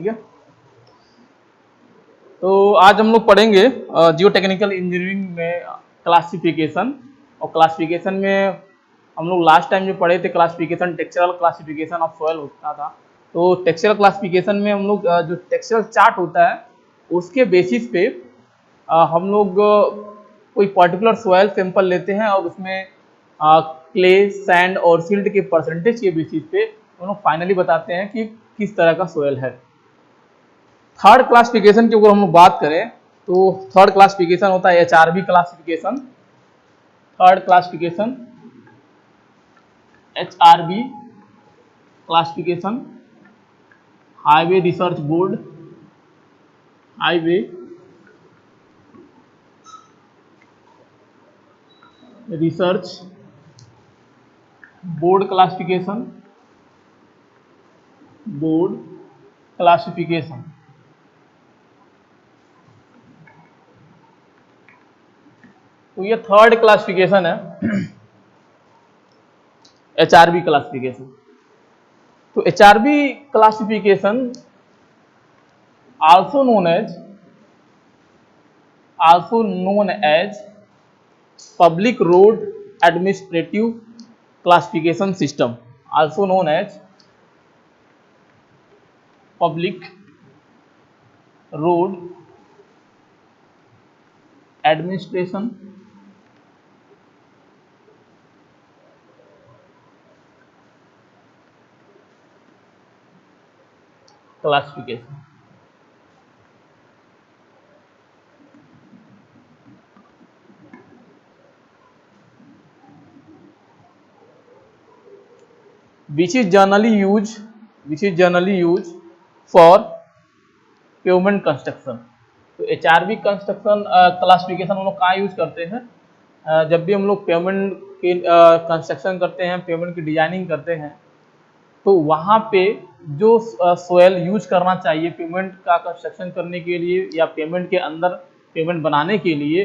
ठीक है। तो आज हम लोग पढ़ेंगे जियो टेक्निकल इंजीनियरिंग में क्लासिफिकेशन। और क्लासिफिकेशन में हम लोग लास्ट टाइम जो पढ़े थे classification textural classification of soil होता था। तो टेक्सचरल क्लासिफिकेशन में हम लोग जो टेक्सचरल चार्ट होता है उसके बेसिस पे हम लोग कोई पर्टिकुलर सॉइल सैंपल लेते हैं और उसमें क्ले, सैंड और सिल्ट के परसेंटेज के बेसिस पे हम लोग फाइनली बताते हैं कि किस तरह का सॉइल है। थर्ड क्लासिफिकेशन की अगर हम लोग बात करें तो थर्ड क्लासिफिकेशन होता है HRB classification. Third classification HRB classification, highway research board, highway research board classification, board classification. तो ये थर्ड क्लासिफिकेशन है HRB क्लासिफिकेशन। तो HRB classification also known as public road administrative classification system, also known as public road administration classification। which is generally used for pavement construction। तो HRB construction classification हम लोग कहाँ use करते हैं? जब भी हम लोग पेमेंट के कंस्ट्रक्शन करते हैं, पेमेंट की डिजाइनिंग करते हैं, तो वहाँ पे जो सोयल यूज करना चाहिए पेमेंट का कंस्ट्रक्शन करने के लिए या पेमेंट के अंदर पेमेंट बनाने के लिए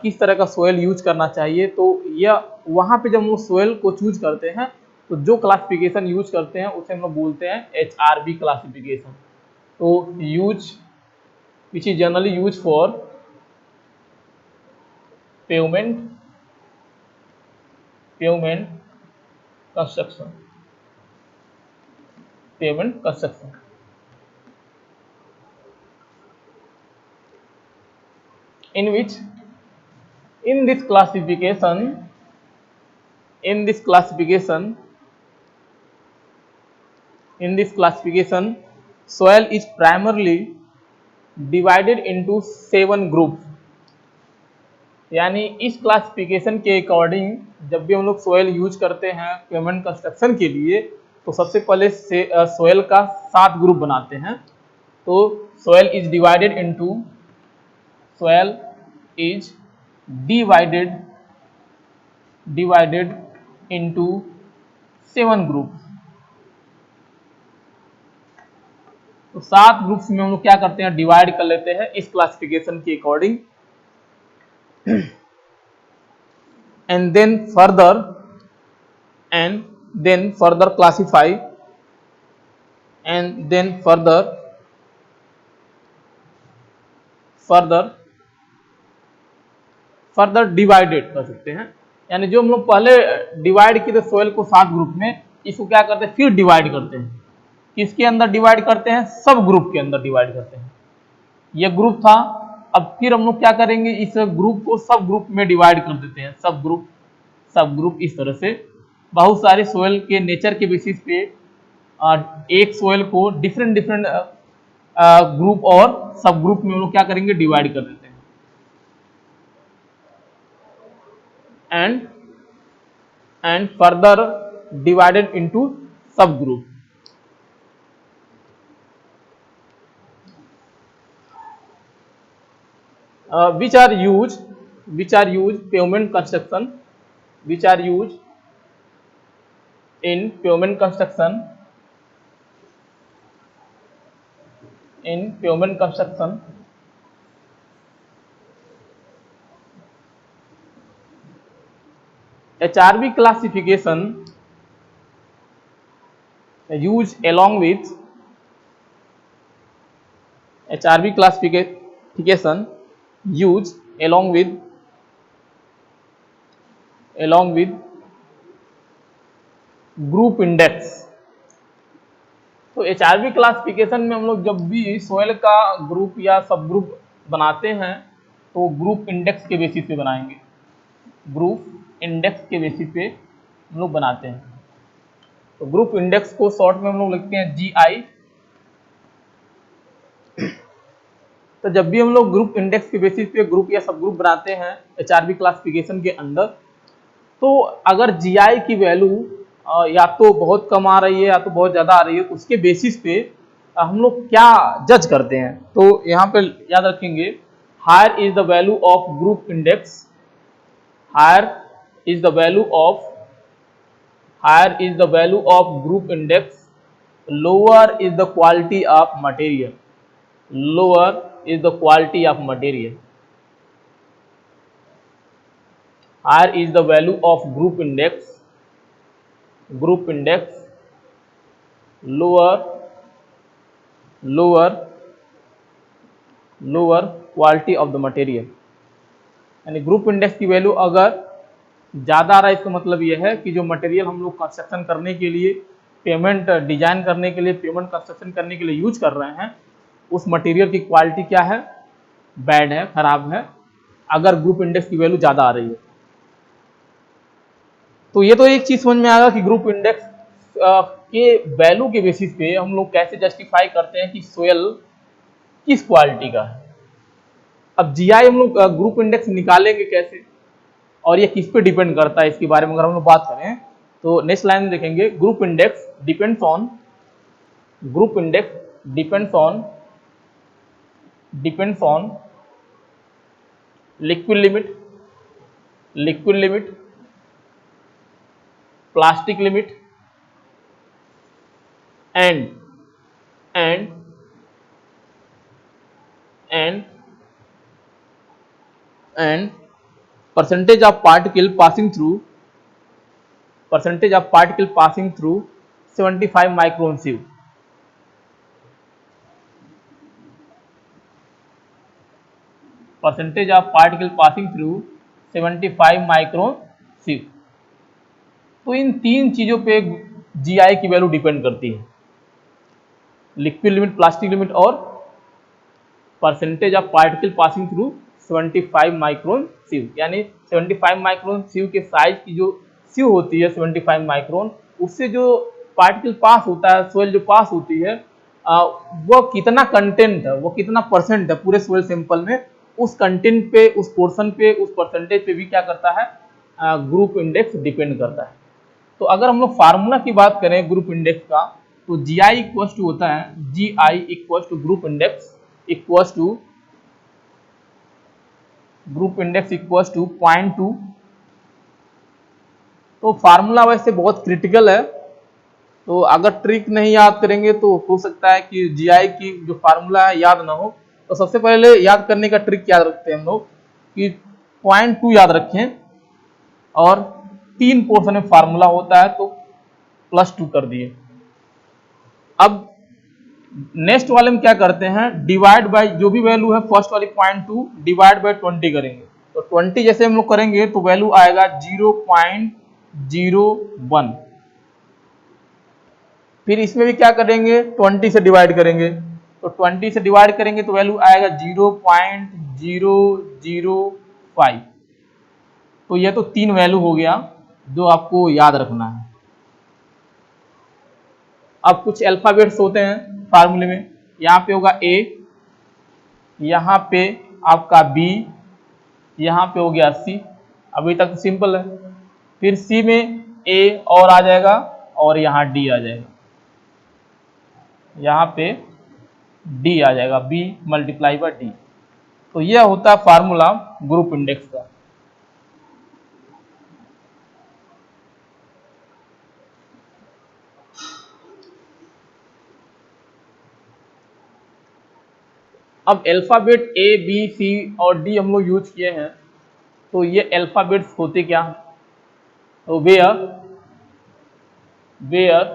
किस तरह का सोयल यूज करना चाहिए, तो यह वहाँ पे जब हम लोग सोयल को चूज करते हैं तो जो क्लासिफिकेशन यूज करते हैं उसे हम लोग बोलते हैं HRB क्लासिफिकेशन। तो use which is generally used for pavement construction, pavement construction। in which in this classification soil is primarily divided into 7 groups। यानी इस क्लासिफिकेशन के अकॉर्डिंग जब भी हम लोग सोयल यूज करते हैं पेमेंट कंस्ट्रक्शन के लिए तो सबसे पहले से सोयल का 7 ग्रुप बनाते हैं। तो soil is divided into 7 groups. तो 7 ग्रुप्स में हम लोग क्या करते हैं, डिवाइड कर लेते हैं इस क्लासिफिकेशन के according. and then further classify and then further divided कर सकते हैं। यानी जो हम लोग पहले डिवाइड किए थे सोयल को 7 ग्रुप में, इसको क्या करते हैं फिर डिवाइड करते हैं। किसके अंदर डिवाइड करते हैं? सब ग्रुप के अंदर डिवाइड करते हैं। ये ग्रुप था, अब फिर हम लोग क्या करेंगे, इस ग्रुप को सब ग्रुप में डिवाइड कर देते हैं। सब ग्रुप इस तरह से बहुत सारे सोयल के नेचर के बेसिस पे एक सोयल को डिफरेंट ग्रुप और सब ग्रुप में हम लोग क्या करेंगे, डिवाइड कर देते हैं। and further divided into subgroup। which are used pavement construction, which are used in pavement construction HRB classification used along with HRV classification use along with group index. तो HRV क्लासिफिकेशन में हम लोग जब भी soil का group या सब group बनाते हैं तो ग्रुप इंडेक्स के बेसिस पे बनाएंगे, ग्रुप इंडेक्स के बेसिस पे हम लोग बनाते हैं। तो ग्रुप इंडेक्स को शॉर्ट में हम लोग लिखते हैं GI। तो जब भी हम लोग ग्रुप इंडेक्स के बेसिस पे ग्रुप या सब ग्रुप बनाते हैं HRV क्लासिफिकेशन के अंदर, तो अगर GI की वैल्यू या तो बहुत कम आ रही है या तो बहुत ज़्यादा आ रही है, तो उसके बेसिस पे हम लोग क्या जज करते हैं। तो यहाँ पे याद रखेंगे, higher is the value of group index, higher is the value of group index, lower is the quality of material, lower is the quality of material, higher is the value of group index, lower quality of the material। यानी group index की value अगर ज़्यादा आ रहा है, इसका मतलब यह है कि जो मटेरियल हम लोग कंस्ट्रक्शन करने के लिए, पेमेंट डिजाइन करने के लिए, पेमेंट कंस्ट्रक्शन करने के लिए यूज कर रहे हैं, उस मटेरियल की क्वालिटी क्या है, बैड है, खराब है, अगर ग्रुप इंडेक्स की वैल्यू ज़्यादा आ रही है। तो ये तो एक चीज़ समझ में आएगा कि ग्रुप इंडेक्स के वैल्यू के बेसिस पे हम लोग कैसे जस्टिफाई करते हैं कि सोयल किस क्वालिटी का है। अब GI हम लोग ग्रुप इंडेक्स निकालेंगे कैसे और ये किस पे डिपेंड करता है, इसके बारे में अगर हम लोग बात करें तो नेक्स्ट लाइन में देखेंगे, group index depends on liquid limit, plastic limit and percentage of particle passing through 75 micron sieve। Percentage of particle passing through 75 micron sieve. तो इन तीन चीजों पे GI की वैल्यू डिपेंड करती है, लिक्विड लिमिट, प्लास्टिक लिमिट और percentage of particle passing through 75 micron sieve. यानी 75 माइक्रोन सिव के साइज की जो सिव होती है 75 माइक्रोन, उससे जो पार्टिकल पास होता है, सोयल जो पास होती है, वो कितना कंटेंट है, वो कितना परसेंट है पूरे सोयल सैंपल में, उस कंटेंट पे, उस पोर्शन पे, उस परसेंटेज पे भी क्या करता है, ग्रुप इंडेक्स डिपेंड करता है। तो अगर हम लोग फार्मूला की बात करें ग्रुप इंडेक्स का, तो GI इक्वल टू होता है, GI equal to group index equal to 0.2। तो फार्मूला वैसे बहुत क्रिटिकल है, तो अगर ट्रिक नहीं याद करेंगे तो हो सकता है कि GI की जो फार्मूला है याद ना हो। तो सबसे पहले याद करने का ट्रिक याद रखते हैं हम लोग कि 0.2 याद रखें और 3 पोर्शन में फार्मूला होता है तो +2 कर दिए। अब नेक्स्ट वाले में क्या करते हैं, डिवाइड बाय जो भी वैल्यू है फर्स्ट वाली 0.2 डिवाइड बाय 20 करेंगे। तो 20 जैसे हम लोग करेंगे तो वैल्यू आएगा 0.01। फिर इसमें भी क्या करेंगे, 20 से डिवाइड करेंगे, तो 20 से डिवाइड करेंगे तो वैल्यू आएगा 0.005। तो ये तो 3 वैल्यू हो गया जो आपको याद रखना है। अब कुछ अल्फाबेट्स होते हैं फार्मूले में, यहाँ पे होगा A, यहाँ पे आपका B, यहाँ पे हो गया C। अभी तक सिंपल है। फिर C में A और आ जाएगा और यहाँ D आ जाएगा, यहाँ पे D आ जाएगा, B मल्टीप्लाई बाय D। तो यह होता है फार्मूला ग्रुप इंडेक्स का। अब अल्फाबेट A, B, C और D हम लोग यूज किए हैं, तो ये अल्फाबेट्स होते क्या हैं, तो where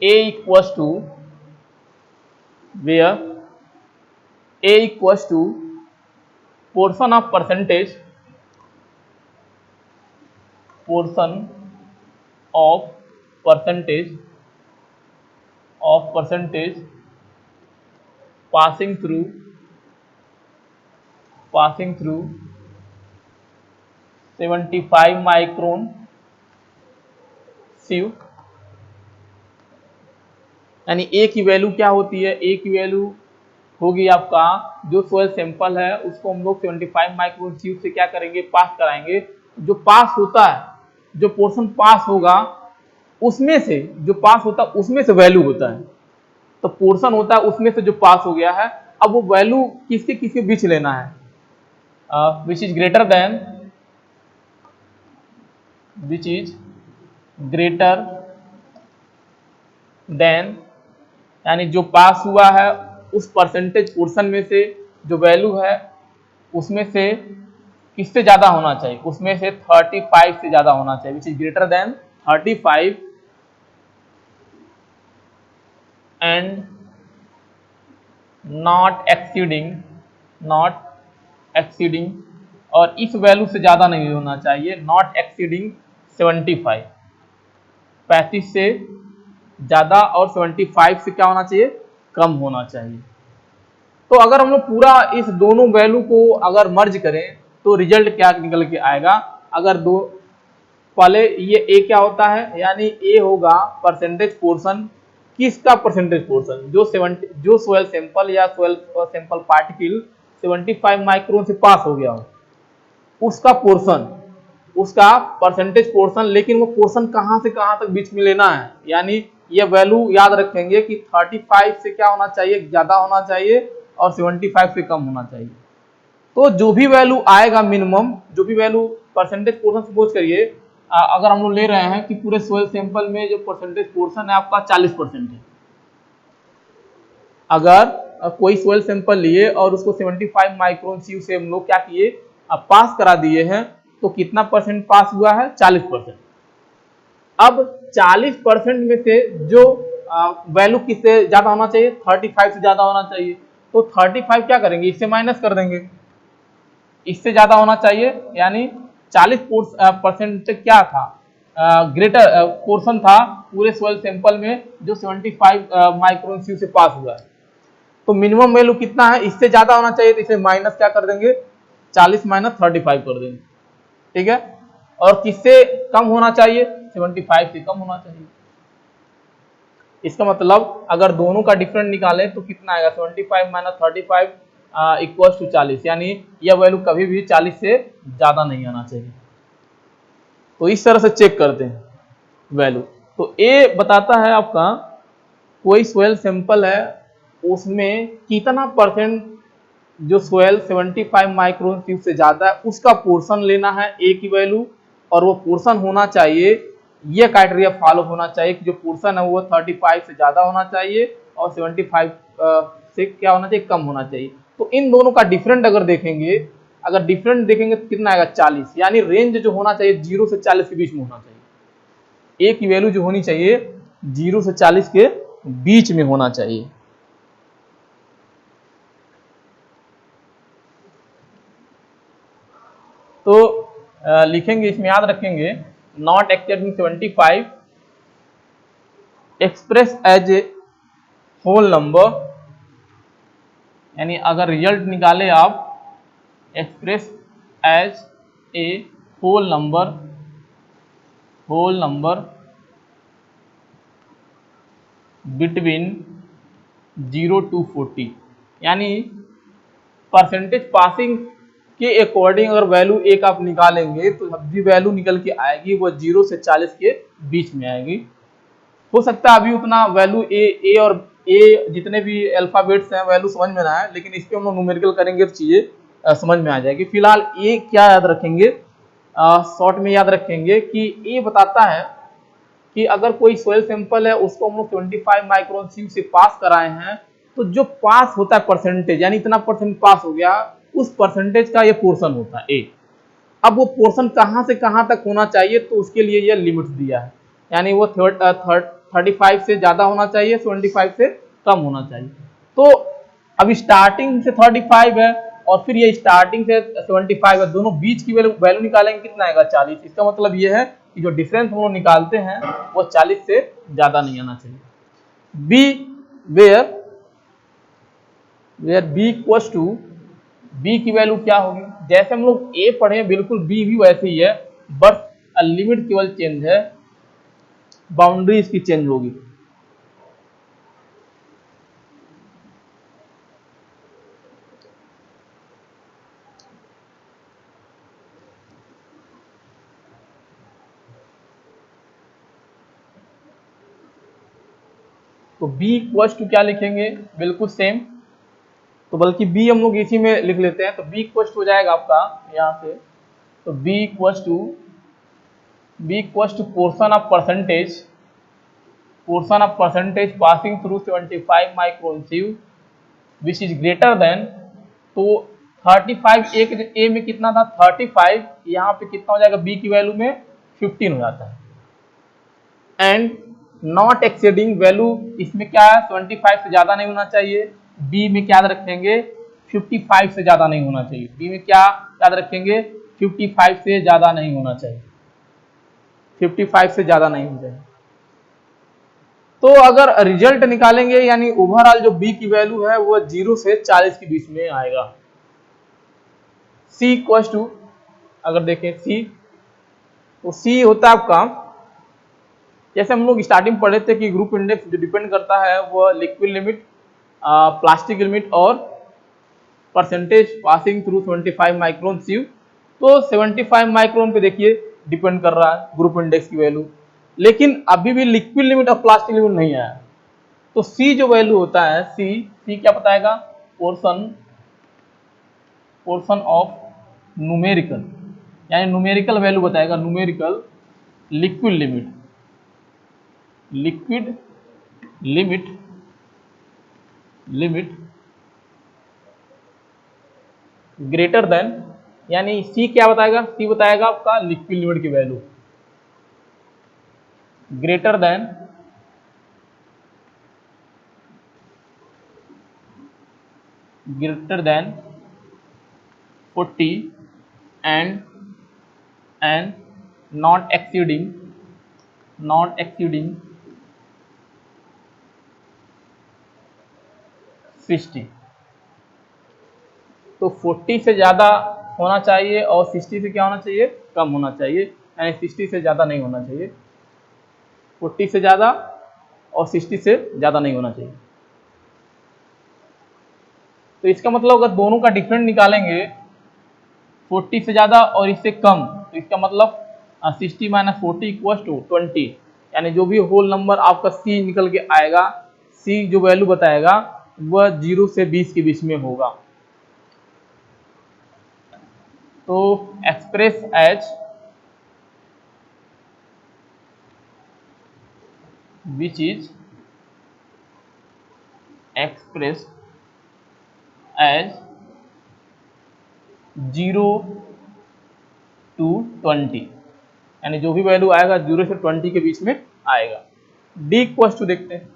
A equals to where A equals to portion of percentage passing through 75 micron sieve, यानी ए की वैल्यू क्या होती है, ए की वैल्यू होगी आपका जो सोयल सैंपल है उसको हम लोग 75 माइक्रोन सिव से क्या करेंगे, पास कराएंगे। जो पास होता है, जो पोर्शन पास होगा उसमें से, जो पास होता है उसमें से वैल्यू होता है, तो पोर्शन होता है उसमें से जो पास हो गया है। अब वो वैल्यू किसके किसके बीच लेना है, विच इज ग्रेटर देन, यानी जो पास हुआ है उस परसेंटेज पोर्शन में से जो वैल्यू है उसमें से किससे ज्यादा होना चाहिए, उसमें से 35 से ज्यादा होना चाहिए, which is greater than 35 and not exceeding, और इस वैल्यू से ज्यादा नहीं होना चाहिए, नॉट एक्सीडिंग 75, 35 से ज्यादा और 75 से क्या होना चाहिए, कम होना चाहिए। तो अगर हम लोग पूरा इस दोनों वैल्यू को अगर मर्ज करें तो रिजल्ट क्या निकल के आएगा। अगर दो पहले ये ए क्या होता है, यानी ए होगा परसेंटेज पोर्शन, किसका परसेंटेज पोर्शन, जो सोयल सैंपल या सोयल सैंपल पार्टिकल 75 माइक्रोन से पास हो गया हो उसका पोर्शन, उसका परसेंटेज पोर्शन। लेकिन वो पोर्शन कहां से कहां तक बीच में लेना है, यानी ये वैल्यू याद रखेंगे कि 35 से क्या होना चाहिए, ज्यादा होना चाहिए, और 75 से कम होना चाहिए। तो जो भी वैल्यू आएगा मिनिमम, जो भी वैल्यू परसेंटेज पोर्शन सपोज करिए अगर हम लोग ले रहे हैं कि पूरे सोयल सैंपल में जो परसेंटेज पोर्शन है आपका 40% है, अगर कोई सोयल सैंपल लिए और उसको 75 माइक्रोन सीव से हम लोग क्या किए, पास करा दिए हैं, तो कितना परसेंट पास हुआ है, 40%। अब 40% में से जो वैल्यू किससे ज्यादा होना चाहिए, 35 से ज्यादा होना चाहिए, तो 35 क्या करेंगे, इससे माइनस कर देंगे, इससे ज्यादा होना चाहिए, यानी 40% क्या था, ग्रेटर पोर्शन था पूरे सोयल सैंपल में जो 75 माइक्रोन सीव से पास हुआ है। तो मिनिमम वैल्यू कितना है, इससे ज्यादा होना चाहिए, तो इसे माइनस क्या कर देंगे, 40 माइनस 35 कर देंगे, ठीक है। और किससे कम होना चाहिए, 75 से कम होना चाहिए। इसका मतलब अगर दोनों का डिफरेंट निकालें तो कितना आएगा, 75 माइनस 35 इक्वल्स टू 40, यानी यह वैल्यू कभी भी 40 से ज्यादा नहीं आना चाहिए। तो इस तरह से चेक करते हैं वैल्यू। तो ए बताता है आपका कोई सोयल सैंपल है उसमें कितना परसेंट जो सोयल 75 माइक्रोन क्यूब से ज्यादा है उसका पोर्शन लेना है ए की वैल्यू, और वो पोर्शन होना चाहिए, ये क्राइटेरिया फॉलो होना चाहिए कि जो पोर्शन है वो 35 से ज्यादा होना चाहिए और 75 से क्या होना चाहिए, कम होना चाहिए। तो इन दोनों का डिफरेंट अगर देखेंगे, अगर डिफरेंट देखेंगे तो कितना आएगा, 40, यानी रेंज जो होना चाहिए 0 से 40 के बीच में होना चाहिए। ए की वैल्यू जो होनी चाहिए 0 से 40 के बीच में होना चाहिए। तो लिखेंगे, इसमें याद रखेंगे, not exceeding 75 express as a whole number, यानी अगर रिजल्ट निकाले आप, express as a whole number between 0 to 40, यानी परसेंटेज पासिंग के अकॉर्डिंग अगर वैल्यू एक आप निकालेंगे तो जो वैल्यू निकल के आएगी वो 0 से 40 के बीच में आएगी। हो सकता है अभी उतना वैल्यू ए और ए जितने भी अल्फाबेट्स हैं वैल्यू समझ में ना आए, लेकिन इस पे हम लोग न्यूमेरिकल करेंगे तो चीजें समझ में आ जाएगी। फिलहाल ए क्या याद रखेंगे, शॉर्ट में याद रखेंगे कि ए बताता है कि अगर कोई सोयल सैंपल है उसको हम लोग 25 माइक्रोन सीव से पास कराए हैं, तो जो पास होता है परसेंटेज, यानी इतना परसेंट पास हो गया, उस परसेंटेज का ये पोर्शन होता है ए। अब वो पोर्शन कहां से कहां तक होना चाहिए, तो उसके लिए ये लिमिट दिया है, यानी वो 35 से ज्यादा होना चाहिए, 75 से कम होना चाहिए। तो अब स्टार्टिंग से 35 है और फिर ये स्टार्टिंग से 75 है, दोनों बीच की वैल्यू निकालेंगे, कितना आएगा 40। इसका मतलब ये है कि जो डिफरेंस हम लोग निकालते हैं वो 40 से ज्यादा नहीं आना चाहिए। B where B equals to, B की वैल्यू क्या होगी, जैसे हम लोग ए पढ़े बिल्कुल बी भी वैसे ही है, बस लिमिट केवल चेंज है, बाउंड्री इसकी चेंज होगी। तो b इक्वल्स टू क्या लिखेंगे, बिल्कुल सेम, तो बल्कि b हम लोग इसी में लिख लेते हैं, तो b इक्वल्स टू हो जाएगा आपका यहाँ से, तो b equals to portion of percentage passing through 75 micron सीव which is greater than, तो 35 ए में कितना था 35, यहाँ पे कितना हो जाएगा b की वैल्यू में 15 हो जाता है। एंड नॉट एक्सीडिंग वैल्यू इसमें क्या है 25 से ज्यादा नहीं होना चाहिए, बी में क्या याद रखेंगे 55 से ज्यादा नहीं होना चाहिए, बी में क्या याद रखेंगे 55 से ज्यादा नहीं होना चाहिए, 55 से ज्यादा नहीं होना चाहिए। तो अगर रिजल्ट निकालेंगे यानी ओवरऑल जो बी की वैल्यू है वो 0 से 40 के बीच में आएगा। सी इक्वल्स टू, अगर देखें सी, तो सी होता है आपका, जैसे हम लोग स्टार्टिंग पढ़े थे कि ग्रुप इंडेक्स जो डिपेंड करता है वो लिक्विड लिमिट, प्लास्टिक लिमिट और परसेंटेज पासिंग थ्रू 75 माइक्रोन सीव, तो 75 माइक्रोन पे देखिए डिपेंड कर रहा है ग्रुप इंडेक्स की वैल्यू, लेकिन अभी भी लिक्विड लिमिट और प्लास्टिक लिमिट नहीं आया। तो सी जो वैल्यू होता है, सी क्या बताएगा, पोर्शन ऑफ न्यूमेरिकल, यानी न्यूमेरिकल वैल्यू बताएगा, numerical liquid limit greater than, यानी सी क्या बताएगा, सी बताएगा आपका लिक्विड लिमिट की value greater than 40 and not exceeding 60। तो 40 से ज्यादा होना चाहिए और 60 से क्या होना चाहिए, कम होना चाहिए, यानी 60 से ज्यादा नहीं होना चाहिए, 40 से ज्यादा और 60 से ज्यादा नहीं होना चाहिए। तो इसका मतलब अगर दोनों का डिफरेंस निकालेंगे 40 से ज्यादा और इससे कम, तो इसका मतलब 60 माइनस 40 इक्वल टू 20, यानी जो भी होल नंबर आपका सी निकल के आएगा, सी जो वैल्यू बताएगा वह 0 से 20 के बीच में होगा। तो express as which is expressed as 0 to 20, यानी जो भी वैल्यू आएगा 0 से 20 के बीच में आएगा। डी इक्वल टू देखते हैं,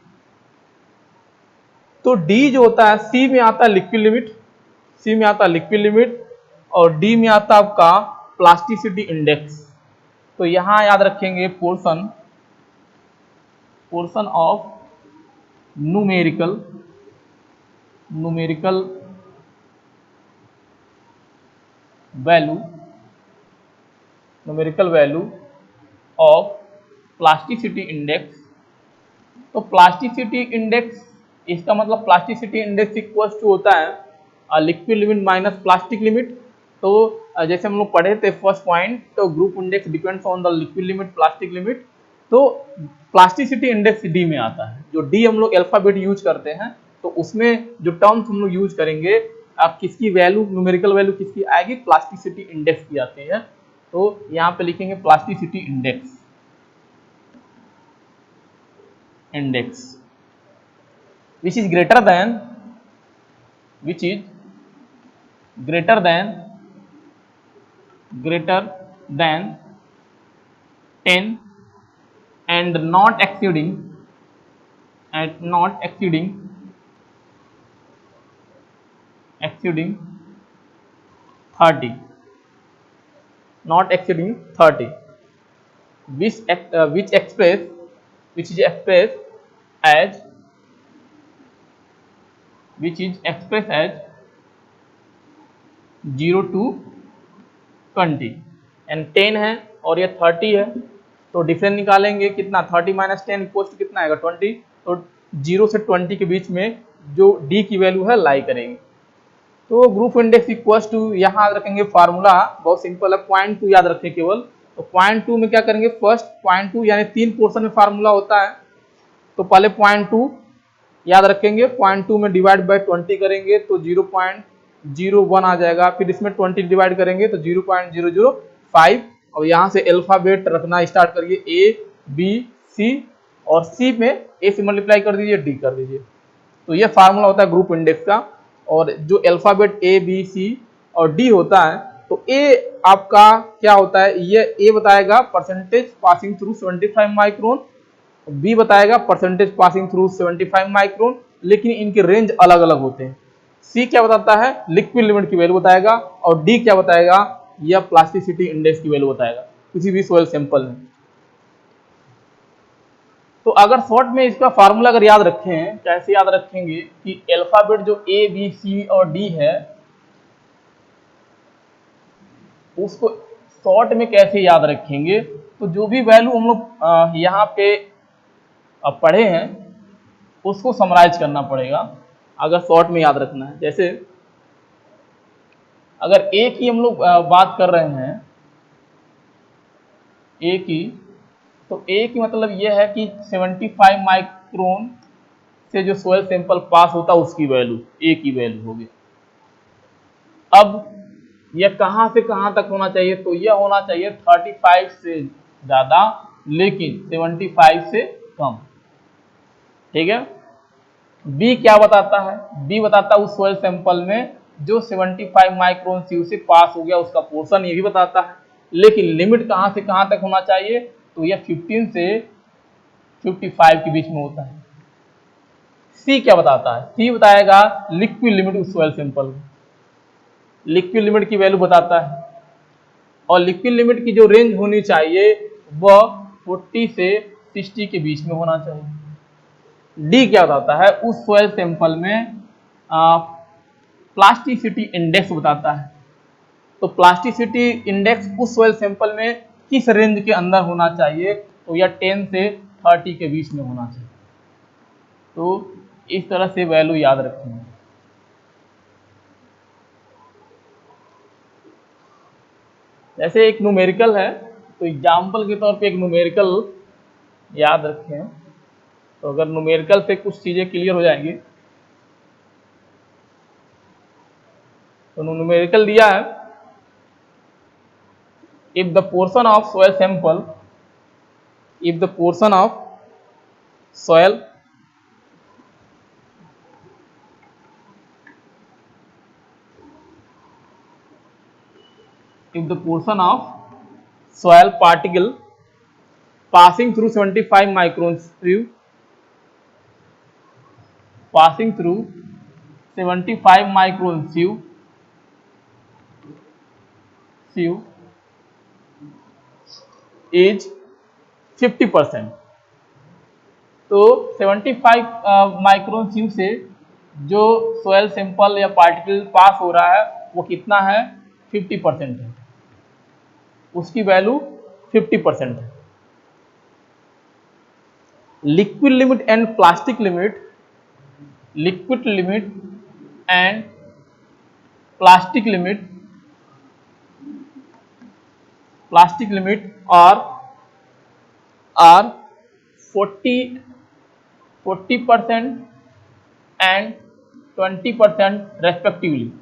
तो डी जो होता है, सी में आता है लिक्विड लिमिट, और डी में आता है आपका प्लास्टिसिटी इंडेक्स। तो यहां याद रखेंगे portion of numerical value of plasticity index. तो प्लास्टिसिटी इंडेक्स, इसका मतलब प्लास्टिसिटी इंडेक्स इक्वल टू होता है liquid limit minus plastic limit. तो जैसे हम लोग पढ़े थे फर्स्ट पॉइंट, तो group index depends on the liquid limit plastic limit, तो प्लास्टिसिटी इंडेक्स डी में आता है। जो डी हम लोग अल्फाबेट यूज करते हैं, तो उसमें जो टर्म्स हम लोग यूज करेंगे, आप किसकी वैल्यू, न्यूमेरिकल वैल्यू किसकी आएगी, प्लास्टिसिटी इंडेक्स की आती है। तो यहाँ पे लिखेंगे plasticity index which is greater than 10 and not exceeding exceeding 30, not exceeding 30, which is expressed as which is expressed as 0 to 20 and 10 है और ये 30 है, तो डिफरेंस निकालेंगे कितना, 30 माइनस 10 इक्वल्स टू कितना आएगा 20, तो 0 से 20 के बीच में जो डी की वैल्यू है लाई करेंगे। तो ग्रुप इंडेक्स इक्वल्स टू, यहाँ याद रखेंगे फार्मूला बहुत सिंपल है, 0.2 याद रखें केवल। तो 0.2 में क्या करेंगे, फर्स्ट 0.2 यानी 3 पोर्शन में फार्मूला होता है, तो पहले 0.2 याद रखेंगे, 0.2 में डिवाइड बाय 20 करेंगे तो 0.01 आ जाएगा, फिर इसमें 20 डिवाइड करेंगे तो 0.005, और यहाँ से अल्फाबेट रखना स्टार्ट करिए, ए बी सी, और सी में ए से मल्टीप्लाई कर दीजिए, डी कर दीजिए। तो ये फार्मूला होता है ग्रुप इंडेक्स का, और जो अल्फाबेट ए बी सी और डी होता है, तो ए आपका क्या होता है, ये ए बताएगा percentage passing through 75 micron, B बताएगा परसेंटेज पासिंग थ्रू 75 माइक्रोन, लेकिन इनके रेंज अलग अलग होते हैं। सी क्या बताता है, लिक्विड लिमिट की वैल्यू बताएगा, और डी क्या बताएगा, यह प्लास्टिसिटी इंडेक्स की वैल्यू बताएगा किसी भी सोयल सैंपल में। तो अगर शॉर्ट में इसका फार्मूला अगर याद रखें, कैसे याद रखेंगे कि अल्फाबेट जो ए बी सी और डी है उसको शॉर्ट में कैसे याद रखेंगे, तो जो भी वैल्यू हम लोग यहाँ पे पढ़े हैं उसको समराइज करना पड़ेगा अगर शॉर्ट में याद रखना है। जैसे अगर ए की हम लोग बात कर रहे हैं, ए की, तो ए की मतलब यह है कि 75 माइक्रोन से जो सोयल सैंपल पास होता है उसकी वैल्यू, ए की वैल्यू होगी। अब यह कहां से कहां तक होना चाहिए, तो यह होना चाहिए 35 से ज्यादा लेकिन 75 से कम, ठीक है। बी क्या बताता है, बी बताता है उस सोयल सैंपल में जो 75 माइक्रोन सी से पास हो गया उसका पोर्शन, ये भी बताता है, लेकिन लिमिट कहां से कहां तक होना चाहिए, तो यह 15 से 55 के बीच में होता है। सी क्या बताता है, सी बताएगा लिक्विड लिमिट उस सोयल सैंपल में, लिक्विड लिमिट की वैल्यू बताता है, और लिक्विड लिमिट की जो रेंज होनी चाहिए वह 40 से 60 के बीच में होना चाहिए। डी क्या बताता है, उस सोयल सैंपल में प्लास्टिसिटी इंडेक्स बताता है, तो प्लास्टिसिटी इंडेक्स उस सोयल सैंपल में किस रेंज के अंदर होना चाहिए, तो यह 10 से 30 के बीच में होना चाहिए। तो इस तरह से वैल्यू याद रखेंगे। जैसे एक न्यूमेरिकल है, तो एग्जाम्पल के तौर पे एक न्यूमेरिकल याद रखें, तो अगर न्यूमेरिकल से कुछ चीजें क्लियर हो जाएंगी। तो न्यूमेरिकल दिया है, if the portion of soil sample, if the portion of soil if the portion of soil particle passing through 75 microns sieve, passing through 75 micron sieve is 50%, तो 75 माइक्रोन सिव से जो सोयल सैंपल या particle pass हो रहा है वो कितना है, 50% है, उसकी वैल्यू 50% है। Liquid limit and plastic limit, liquid limit and plastic limit, plastic limit are 40% and 20% respectively.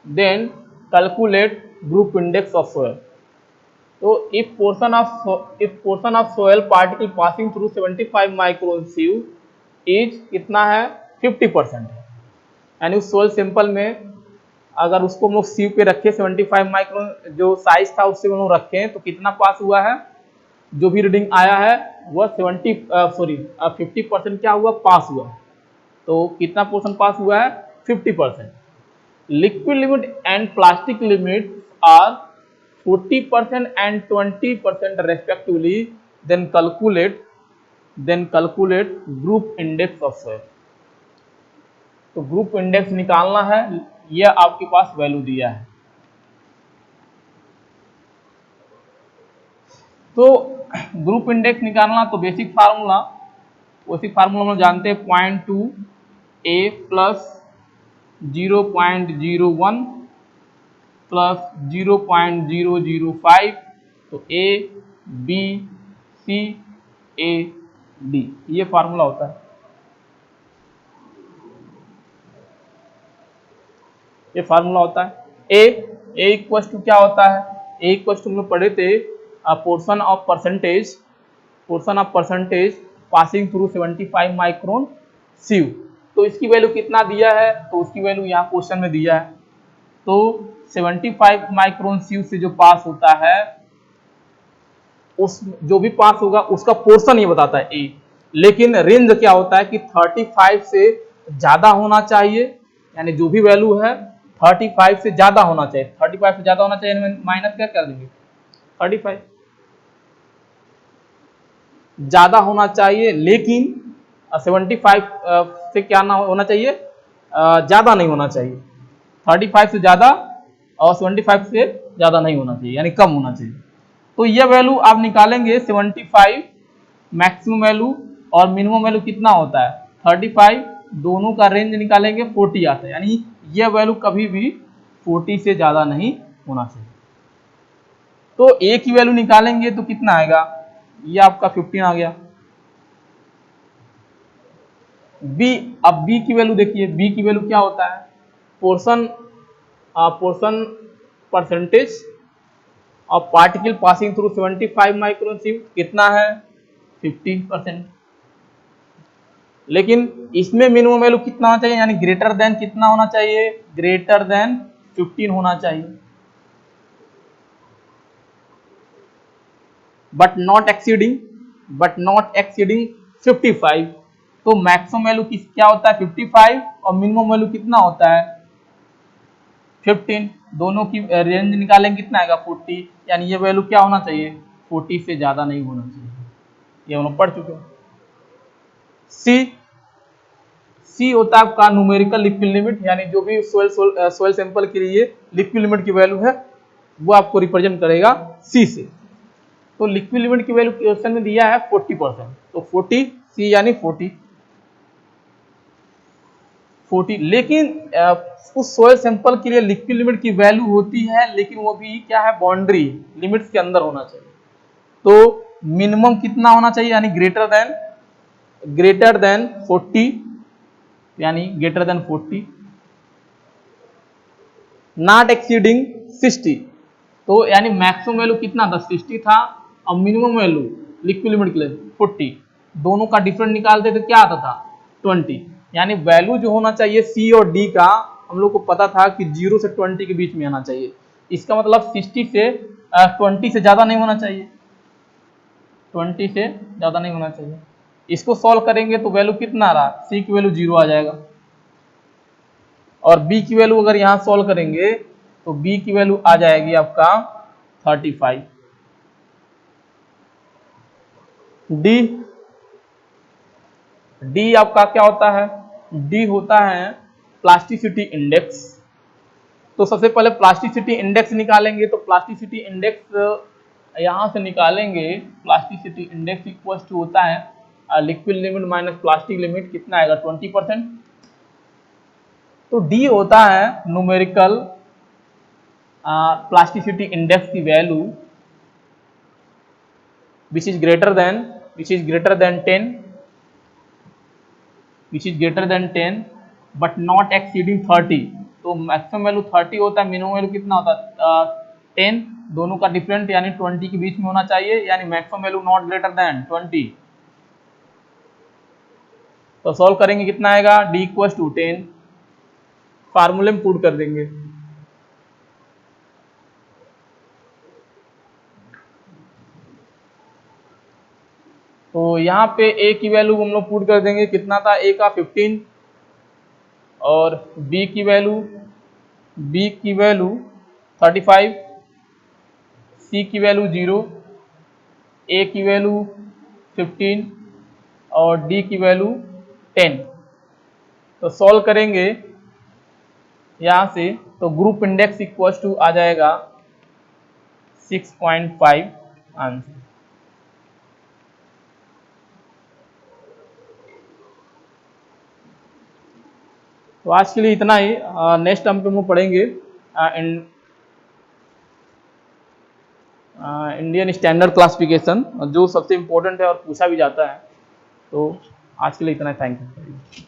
Then calculate group index of soil. So if portion of soil particle passing through 75 micron sieve is कितना है, 50% है, यानी उस soil sample में अगर उसको हम लोग सीव पे रखे 75 माइक्रोन जो साइज था उससे हम लोग रखें तो कितना पास हुआ है, जो भी रीडिंग आया है वह 50% क्या हुआ, पास हुआ। तो कितना पोर्शन पास हुआ है? 50%। Liquid limit and plastic limit are 40% and 20% respectively, then calculate group index of soil। तो ग्रुप इंडेक्स निकालना है, यह आपके पास वैल्यू दिया है। तो ग्रुप इंडेक्स निकालना, तो बेसिक फार्मूला हम जानते हैं 0.2 A प्लस 0.01 प्लस 0.005, तो A B C A D, ये फार्मूला होता है। ये फार्मूला होता है। ए इक्वल टू क्या होता है? ए इक्वल टू हम लोग पढ़े थे portion of percentage passing through 75 micron सीव। तो इसकी वैल्यू कितना दिया है? तो उसकी वैल्यू यहाँ क्वेश्चन में दिया है। तो 75 माइक्रोन सीव से जो पास होता है, उस जो भी पास होगा उसका पोर्शन ये बताता है ए। लेकिन रेंज क्या होता है कि 35 से ज्यादा होना चाहिए, यानी जो भी वैल्यू है 35 से ज्यादा होना चाहिए। 35 से ज्यादा होना चाहिए, माइनस क्या कर देंगे? 35 ज्यादा होना चाहिए, लेकिन 75 से क्या ना होना चाहिए? ज्यादा नहीं होना चाहिए। 35 से ज्यादा और 75 से ज्यादा नहीं होना चाहिए, यानी कम होना चाहिए। तो यह वैल्यू आप निकालेंगे 75 मैक्सिमम वैल्यू, और मिनिमम वैल्यू कितना होता है? 35, दोनों का रेंज निकालेंगे 40 आता है, यानी यह वैल्यू कभी भी 40 से ज्यादा नहीं होना चाहिए। तो ए की वैल्यू निकालेंगे तो कितना आएगा? ये आपका 15 आ गया। बी, अब बी की वैल्यू देखिए, बी की वैल्यू क्या होता है? पोर्शन परसेंटेज और पार्टिकल पासिंग थ्रू 75 माइक्रोन सीव कितना है? 50%। लेकिन इसमें मिनिमम वैल्यू कितना होना चाहिए? यानी ग्रेटर देन कितना होना चाहिए? ग्रेटर देन 15 होना चाहिए, बट नॉट एक्सीडिंग 55। तो मैक्सिमम वैल्यू क्या होता है? 55, और मिनिमम वैल्यू कितना होता है? 15। दोनों की रेंज निकालेंगे कितना आएगा? 40, यानी ये वैल्यू क्या होना चाहिए? 40 से ज्यादा नहीं होना चाहिए। ये हम लोग पढ़ चुके हैं। सी होता है आपका न्यूमेरिकल लिक्विड लिमिट, यानी जो भी सोइल सैंपल के लिए लिक्विड लिमिट की वैल्यू है वो आपको रिप्रेजेंट करेगा सी से। तो लिक्विड लिमिट की वैल्यू क्वेश्चन में दिया है 40%, तो 40 सी यानी 40। लेकिन उस सोइल सैंपल के लिए लिक्विड लिमिट की वैल्यू होती है, लेकिन वो भी क्या है? बाउंड्री लिमिट्स के अंदर होना चाहिए। तो मिनिमम कितना होना चाहिए? यानी ग्रेटर देन 40, यानी ग्रेटर देन 40, नॉट एक्सीडिंग 60। तो यानी मैक्सिमम वैल्यू कितना था? 60 था, और मिनिमम वैल्यू लिक्विड लिमिट के लिए 40। दोनों का डिफरेंस निकालते तो क्या आता था? 20। यानी वैल्यू जो होना चाहिए सी और डी का, हम लोग को पता था कि 0 से 20 के बीच में आना चाहिए। इसका मतलब 60 से 20 से ज्यादा नहीं होना चाहिए, 20 से ज्यादा नहीं होना चाहिए। इसको सॉल्व करेंगे तो वैल्यू कितना आ रहा? सी की वैल्यू 0 आ जाएगा, और बी की वैल्यू अगर यहां सॉल्व करेंगे तो बी की वैल्यू आ जाएगी आपका 35। डी आपका क्या होता है? डी होता है प्लास्टिसिटी इंडेक्स। तो सबसे पहले प्लास्टिसिटी इंडेक्स निकालेंगे, तो प्लास्टिसिटी इंडेक्स यहां से निकालेंगे। प्लास्टिसिटी इंडेक्स इक्वल टू होता है liquid limit minus plastic limit, कितना आएगा? 20%। तो डी होता है न्यूमेरिकल प्लास्टिसिटी इंडेक्स की value which is greater than 10 but not exceeding 30। तो मैक्सिमम वैल्यू 30 होता है, मिनिमम वैल्यू कितना होता है? 10। दोनों का डिफरेंट यानी 20 के बीच में होना चाहिए, यानी maximum value not greater than 20। तो सॉल्व करेंगे कितना आएगा? डी इक्वल टू 10, फार्मूले में पुट कर देंगे। तो यहाँ पे ए की वैल्यू हम लोग पुट कर देंगे, कितना था? ए का 15, और बी की वैल्यू 35, सी की वैल्यू 0, ए की वैल्यू 15 और डी की वैल्यू 10। तो सॉल्व करेंगे यहाँ से तो ग्रुप इंडेक्स इक्वल टू आ जाएगा 6.5 आंसर। तो आज के लिए इतना ही। नेक्स्ट टर्म पे हम लोग पढ़ेंगे इंडियन स्टैंडर्ड क्लासिफिकेशन, जो सबसे इम्पोर्टेंट है और पूछा भी जाता है। तो आज के लिए इतना ही। Thank you.